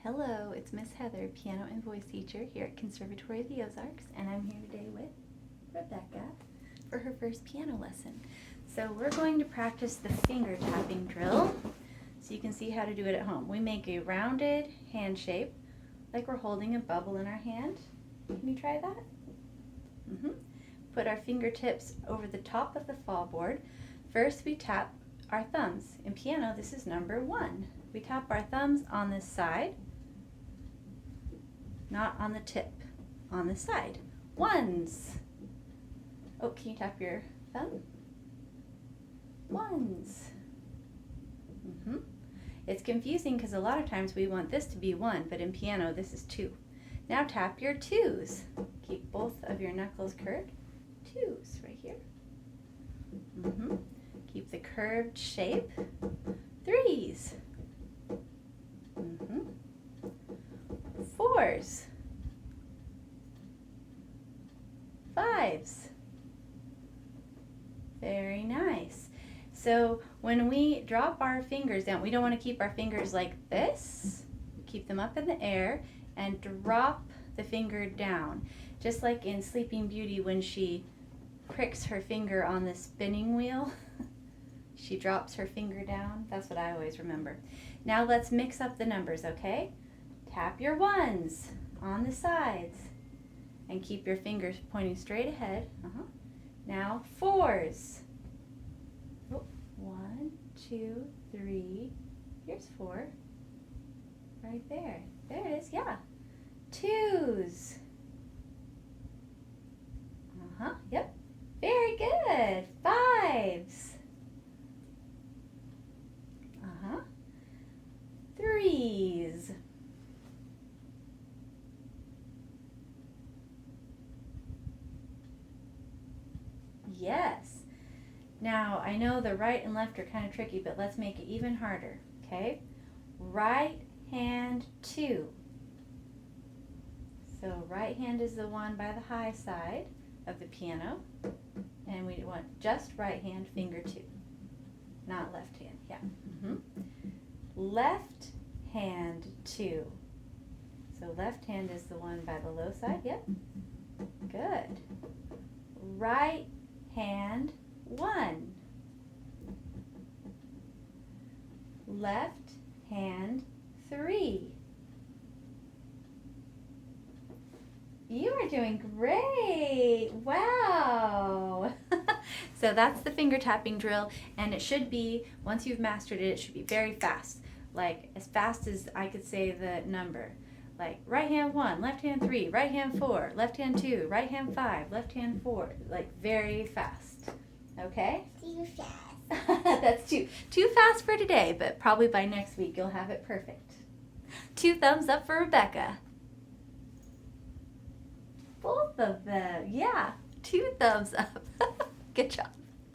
Hello, it's Miss Heather, piano and voice teacher here at Conservatory of the Ozarks, and I'm here today with Rebecca for her first piano lesson. So we're going to practice the finger tapping drill so you can see how to do it at home. We make a rounded hand shape like we're holding a bubble in our hand. Can you try that? Put our fingertips over the top of the fall board. First we tap our thumbs. In piano, this is number 1. We tap our thumbs on this side, not on the tip, on the side. Ones. Oh, can you tap your thumb? Ones. It's confusing because a lot of times we want this to be 1, but in piano this is 2. Now tap your 2s. Keep both of your knuckles curved. 2s right here. Keep the curved shape. 3s. 4s. 5s. Very nice. So when we drop our fingers down, we don't want to keep our fingers like this. Keep them up in the air and drop the finger down. Just like in Sleeping Beauty when she pricks her finger on the spinning wheel. She drops her finger down. That's what I always remember. Now let's mix up the numbers, okay? Tap your 1s on the sides and keep your fingers pointing straight ahead. Now 4s. 1, 2, 3. Here's 4. Right there. There it is. Yeah. 2s. Yep. Very good. 5s. 3s. Yes. Now, I know the right and left are kind of tricky, but let's make it even harder, okay? Right hand 2. So right hand is the one by the high side of the piano, and we want just right hand, finger 2, not left hand, yeah. Left hand 2. So left hand is the one by the low side, yep. Good. Right hand 1. Left hand 3. You are doing great. Wow. So that's the finger tapping drill, and it should be, once you've mastered it, it should be very fast. Like as fast as I could say the number. Like right hand 1, left hand 3, right hand 4, left hand 2, right hand 5, left hand 4. Like very fast. Okay? Too fast. That's too fast for today, but probably by next week you'll have it perfect. 2 thumbs up for Rebecca. Both of them. Yeah, 2 thumbs up. Good job.